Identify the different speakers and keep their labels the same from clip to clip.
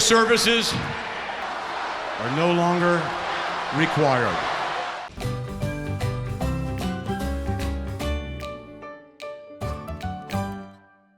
Speaker 1: Your services are no longer required.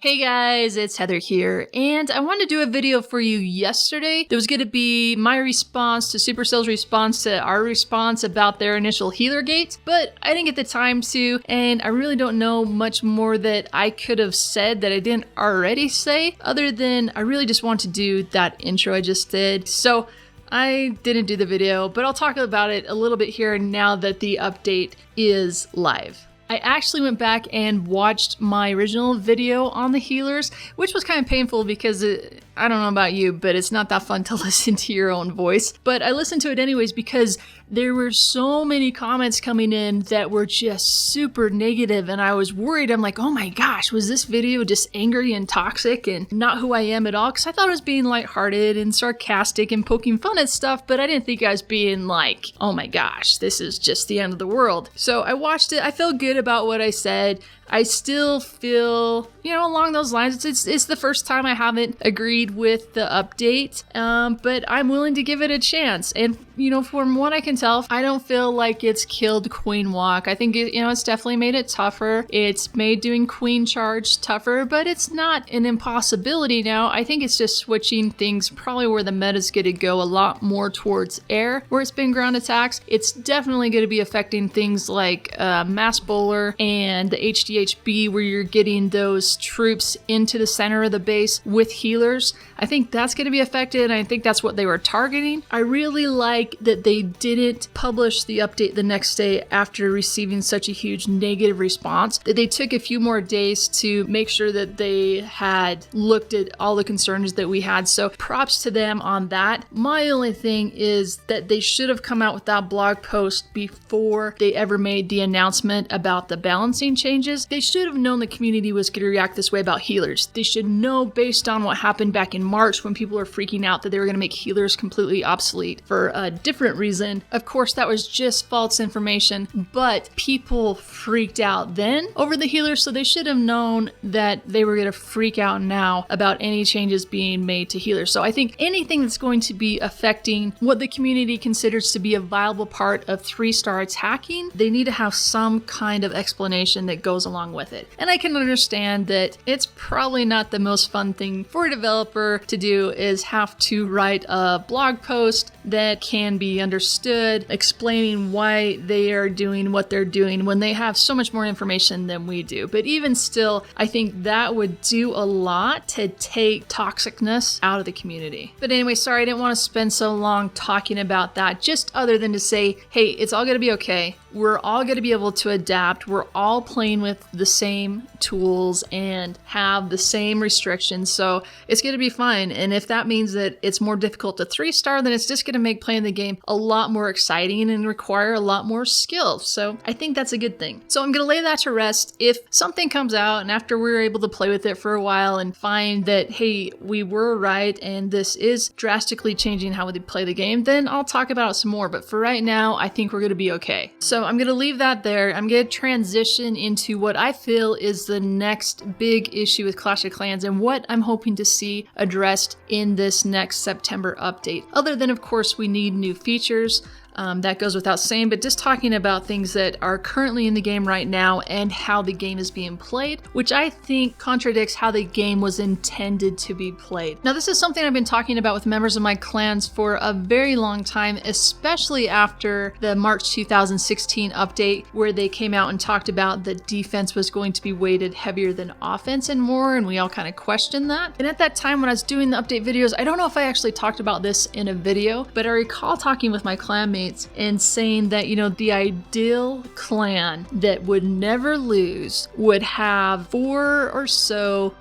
Speaker 2: Hey guys, it's Heather here, and I wanted to do a video for you yesterday. There was going to be my response to Supercell's response to our response about their initial healer gates, but I didn't get the time to, and I really don't know much more that I could have said that I didn't already say, other than I really just want to do that intro I just did. So I didn't do the video, but I'll talk about it a little bit here now that the update is live. I actually went back and watched my original video on the healers, which was kind of painful because I don't know about you, but it's not that fun to listen to your own voice. But I listened to it anyways because there were so many comments coming in that were just super negative, and I was worried. I'm like, oh my gosh, was this video just angry and toxic and not who I am at all? Because I thought it was being lighthearted and sarcastic and poking fun at stuff, but I didn't think I was being like, oh my gosh, this is just the end of the world. So I watched it. I felt good about what I said. I still feel, along those lines. It's the first time I haven't agreed with the update, but I'm willing to give it a chance. And, from what I can tell, I don't feel like it's killed Queen Walk. I think, it's definitely made it tougher. It's made doing Queen Charge tougher, but it's not an impossibility now. I think it's just switching things probably where the meta's going to go a lot more towards air, where it's been ground attacks. It's definitely going to be affecting things like Mass Bowler and the HDHB, where you're getting those troops into the center of the base with healers. I think that's going to be affected, and I think that's what they were targeting. I really like that they didn't publish the update the next day after receiving such a huge negative response, that they took a few more days to make sure that they had looked at all the concerns that we had. So props to them on that. My only thing is that they should have come out with that blog post before they ever made the announcement about the balancing changes. They should have known the community was going to react this way about healers. They should know, based on what happened back in March when people were freaking out that they were going to make healers completely obsolete for a different reason. Of course, that was just false information, but people freaked out then over the healers, so they should have known that they were going to freak out now about any changes being made to healers. So I think anything that's going to be affecting what the community considers to be a viable part of 3-star attacking, they need to have some kind of explanation that goes along with it. And I can understand that it's probably not the most fun thing for a developer to do, is have to write a blog post that can be understood, explaining why they are doing what they're doing when they have so much more information than we do. But even still, I think that would do a lot to take toxicness out of the community. But anyway, sorry, I didn't want to spend so long talking about that, just other than to say, hey, it's all going to be okay. We're all going to be able to adapt. We're all playing with the same tools and have the same restrictions, so it's going to be fine. And if that means that it's more difficult to 3-star, then it's just going to make playing the game a lot more exciting and require a lot more skill. So I think that's a good thing. So I'm going to lay that to rest. If something comes out and after we're able to play with it for a while and find that, hey, we were right and this is drastically changing how we play the game, then I'll talk about it some more. But for right now, I think we're going to be okay. So I'm going to leave that there. I'm going to transition into what I feel is the next big issue with Clash of Clans and what I'm hoping to see addressed in this next September update. Other than, of course, we need new features. That goes without saying, but just talking about things that are currently in the game right now and how the game is being played, which I think contradicts how the game was intended to be played. Now, this is something I've been talking about with members of my clans for a very long time, especially after the March 2016 update, where they came out and talked about that defense was going to be weighted heavier than offense and more, and we all kind of questioned that. And at that time when I was doing the update videos, I don't know if I actually talked about this in a video, but I recall talking with my clanmates and saying that, the ideal clan that would never lose would have 4 or so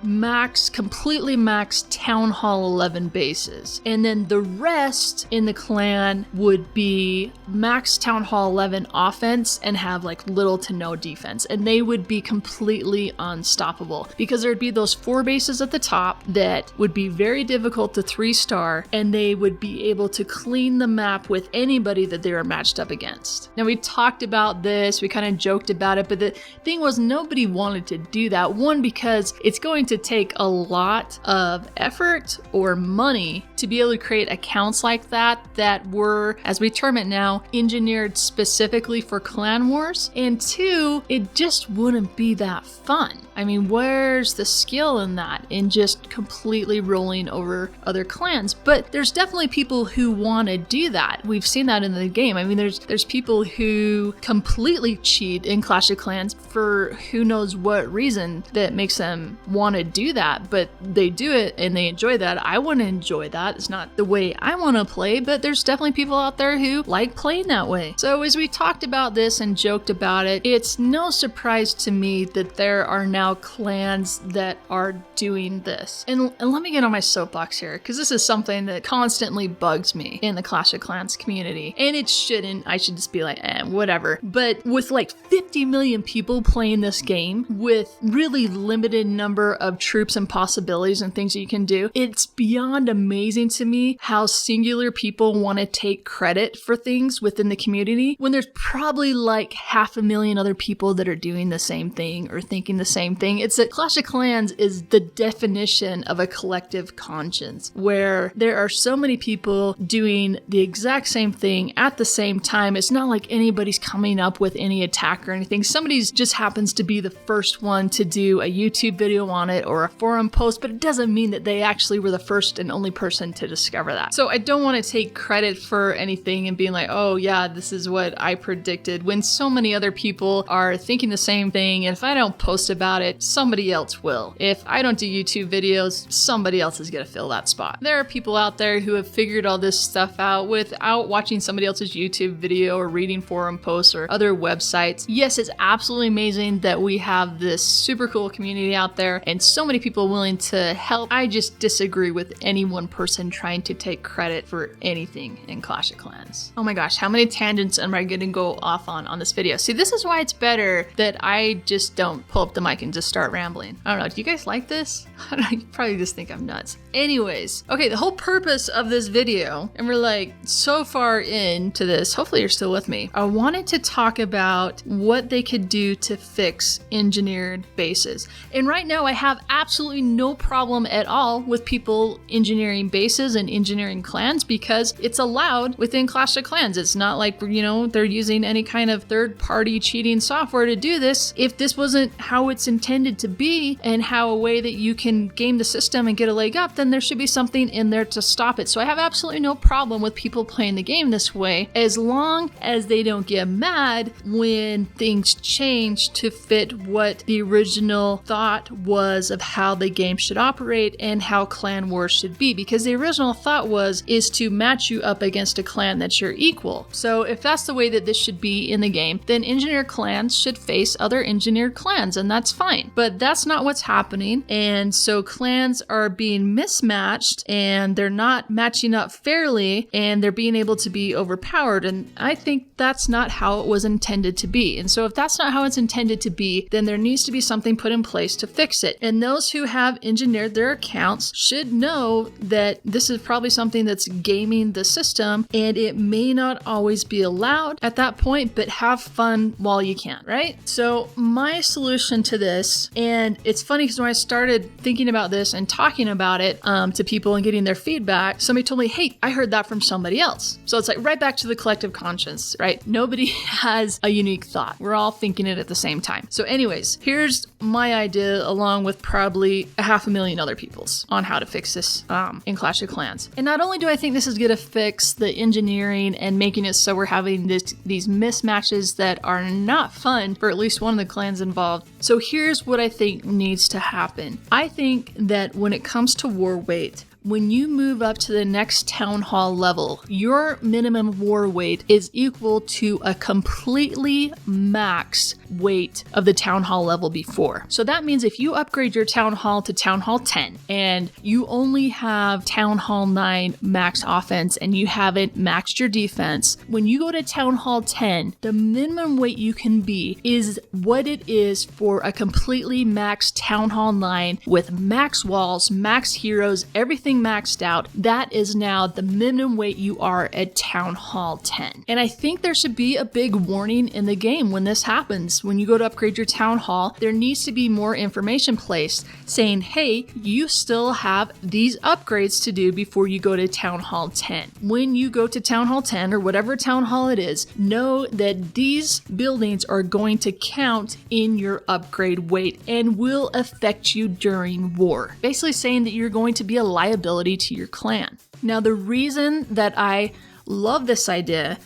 Speaker 2: completely maxed Town Hall 11 bases. And then the rest in the clan would be max Town Hall 11 offense and have little to no defense. And they would be completely unstoppable because there'd be those 4 bases at the top that would be very difficult to 3-star, and they would be able to clean the map with anybody that they were matched up against. Now, we talked about this, we kind of joked about it, but the thing was nobody wanted to do that. One, because it's going to take a lot of effort or money to be able to create accounts like that were, as we term it now, engineered specifically for clan wars. And two, it just wouldn't be that fun. I mean, where's the skill in that, in just completely rolling over other clans? But there's definitely people who want to do that. We've seen that in the game. I mean, there's people who completely cheat in Clash of Clans for who knows what reason that makes them want to do that, but they do it and they enjoy that. I wouldn't enjoy that. It's not the way I want to play, but there's definitely people out there who like playing that way. So as we talked about this and joked about it, it's no surprise to me that there are now clans that are doing this. And let me get on my soapbox here, because this is something that constantly bugs me in the Clash of Clans community. And it shouldn't. I should just be like, whatever. But with like 50 million people playing this game, with really limited number of troops and possibilities and things that you can do, it's beyond amazing to me how singular people want to take credit for things within the community when there's probably like 500,000 other people that are doing the same thing or thinking the same thing. It's that Clash of Clans is the definition of a collective conscience, where there are so many people doing the exact same thing at the same time. It's not like anybody's coming up with any attack or anything. Somebody's just happens to be the first one to do a YouTube video on it or a forum post, but it doesn't mean that they actually were the first and only person to discover that. So I don't want to take credit for anything and being like, oh yeah, this is what I predicted, when so many other people are thinking the same thing. And if I don't post about it, somebody else will. If I don't do YouTube videos, somebody else is going to fill that spot. There are people out there who have figured all this stuff out without watching somebody else's YouTube video or reading forum posts or other websites. Yes, it's absolutely amazing that we have this super cool community out there and so many people willing to help. I just disagree with any one person trying to take credit for anything in Clash of Clans. Oh my gosh, how many tangents am I going to go off on this video? See, this is why it's better that I just don't pull up the mic and just start rambling. I don't know, do you guys like this? I don't know, you probably just think I'm nuts. Anyways, okay, the whole purpose of this video, and we're like so far into this, hopefully you're still with me, I wanted to talk about what they could do to fix engineered bases. And right now I have absolutely no problem at all with people engineering bases and engineering clans because it's allowed within Clash of Clans. It's not like, you know, they're using any kind of third-party cheating software to do this. If this wasn't how it's intended to be and how a way that you can game the system and get a leg up, then there should be something in there to stop it. So I have absolutely no problem with people playing the game this way, as long as they don't get mad when things change to fit what the original thought was of how the game should operate and how clan wars should be. Because the original thought is to match you up against a clan that's your equal. So if that's the way that this should be in the game, then engineered clans should face other engineered clans, and that's fine. But that's not what's happening, and so clans are being mismatched and they're not matching up fairly and they're being able to be overpowered, and I think that's not how it was intended to be. And so if that's not how it's intended to be, then there needs to be something put in place to fix it. And those who have engineered their accounts should know that this is probably something that's gaming the system, and it may not always be allowed at that point, but have fun while you can, right? So my solution to this, and it's funny because when I started thinking about this and talking about it to people and getting their feedback, somebody told me, hey, I heard that from somebody else. So it's like right back to the collective conscience, right? Nobody has a unique thought. We're all thinking it at the same time. So anyways, here's my idea along with probably 500,000 other people's on how to fix this in Clash of Clans. And not only do I think this is going to fix the engineering and making it so we're having these mismatches that are not fun for at least one of the clans involved. So here's what I think needs to happen. I think that when it comes to war weight, when you move up to the next town hall level, your minimum war weight is equal to a completely max weight of the town hall level before. So that means if you upgrade your town hall to town hall 10 and you only have town hall 9 max offense and you haven't maxed your defense, when you go to town hall 10, the minimum weight you can be is what it is for a completely maxed town hall 9 with max walls, max heroes, everything everything maxed out, that is now the minimum weight you are at Town Hall 10. And I think there should be a big warning in the game when this happens. When you go to upgrade your Town Hall, there needs to be more information placed saying, hey, you still have these upgrades to do before you go to Town Hall 10. When you go to Town Hall 10 or whatever Town Hall it is, know that these buildings are going to count in your upgrade weight and will affect you during war. Basically saying that you're going to be a liability to your clan. Now, the reason that I love this idea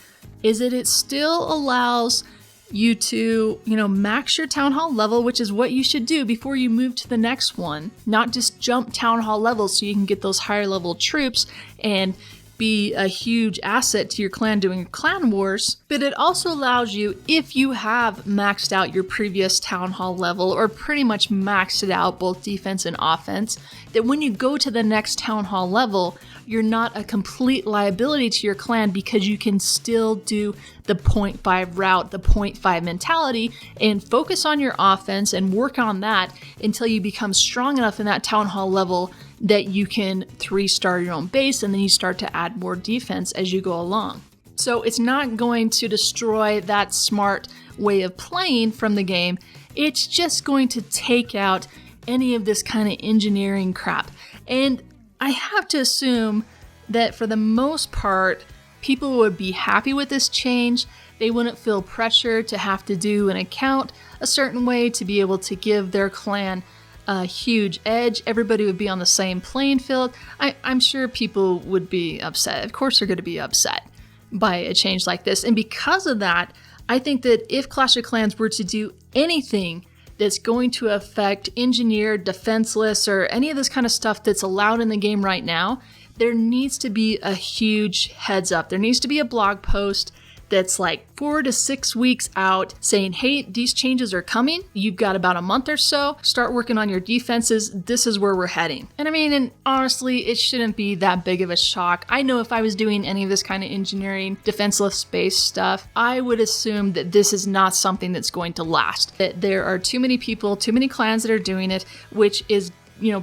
Speaker 2: is that it still allows you to, max your Town Hall level, which is what you should do before you move to the next one. Not just jump Town Hall levels so you can get those higher level troops and be a huge asset to your clan doing clan wars, but it also allows you, if you have maxed out your previous Town Hall level or pretty much maxed it out both defense and offense, that when you go to the next Town Hall level, you're not a complete liability to your clan because you can still do the 0.5 route, the 0.5 mentality, and focus on your offense and work on that until you become strong enough in that Town Hall level that you can 3-star your own base, and then you start to add more defense as you go along. So it's not going to destroy that smart way of playing from the game. It's just going to take out any of this kind of engineering crap. And I have to assume that for the most part, people would be happy with this change. They wouldn't feel pressure to have to do an account a certain way to be able to give their clan a huge edge. Everybody would be on the same playing field. I'm sure people would be upset. Of course they're going to be upset by a change like this. And because of that, I think that if Clash of Clans were to do anything that's going to affect engineered, defenseless, or any of this kind of stuff that's allowed in the game right now, there needs to be a huge heads up. There needs to be a blog post that's like 4 to 6 weeks out saying, hey, these changes are coming. You've got about a month or so. Start working on your defenses. This is where we're heading. And honestly, it shouldn't be that big of a shock. I know if I was doing any of this kind of engineering, defenseless space stuff, I would assume that this is not something that's going to last. That there are too many people, too many clans that are doing it, which is,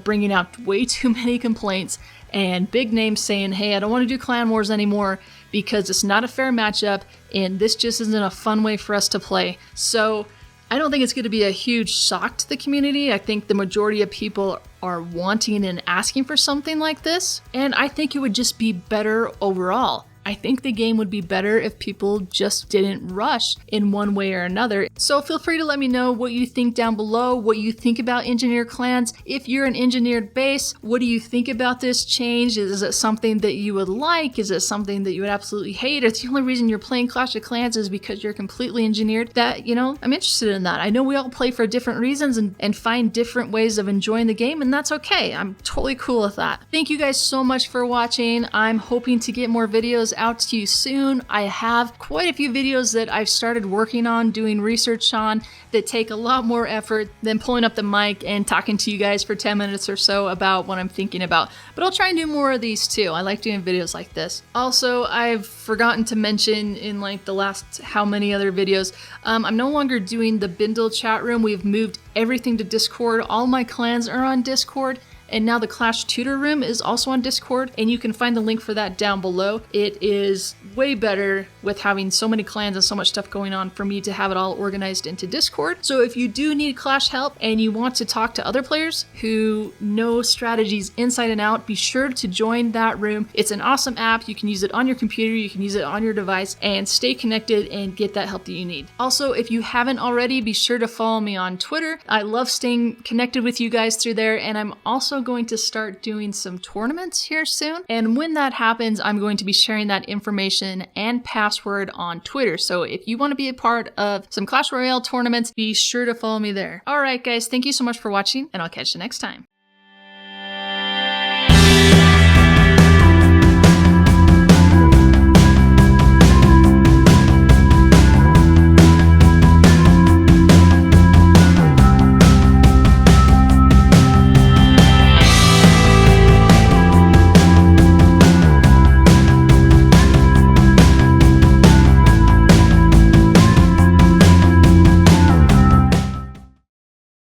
Speaker 2: bringing out way too many complaints and big names saying, hey, I don't want to do clan wars anymore because it's not a fair matchup and this just isn't a fun way for us to play. So I don't think it's going to be a huge shock to the community. I think the majority of people are wanting and asking for something like this, and I think it would just be better overall. I think the game would be better if people just didn't rush in one way or another. So feel free to let me know what you think down below, what you think about engineered clans. If you're an engineered base, what do you think about this change? Is it something that you would like? Is it something that you would absolutely hate? Or the only reason you're playing Clash of Clans is because you're completely engineered? That, I'm interested in that. I know we all play for different reasons and find different ways of enjoying the game, and that's okay. I'm totally cool with that. Thank you guys so much for watching. I'm hoping to get more videos out to you soon. I have quite a few videos that I've started working on, doing research on, that take a lot more effort than pulling up the mic and talking to you guys for 10 minutes or so about what I'm thinking about. But I'll try and do more of these too. I like doing videos like this. Also, I've forgotten to mention in like the last how many other videos, I'm no longer doing the Bindle chat room. We've moved everything to Discord. All my clans are on Discord. And now the Clash Tutor room is also on Discord, and you can find the link for that down below. It is way better with having so many clans and so much stuff going on for me to have it all organized into Discord. So if you do need Clash help and you want to talk to other players who know strategies inside and out, be sure to join that room. It's an awesome app. You can use it on your computer, you can use it on your device, and stay connected and get that help that you need. Also, if you haven't already, be sure to follow me on Twitter. I love staying connected with you guys through there, and I'm also going to start doing some tournaments here soon. And when that happens, I'm going to be sharing that information and password on Twitter. So if you want to be a part of some Clash Royale tournaments, be sure to follow me there. All right, guys, thank you so much for watching, and I'll catch you next time.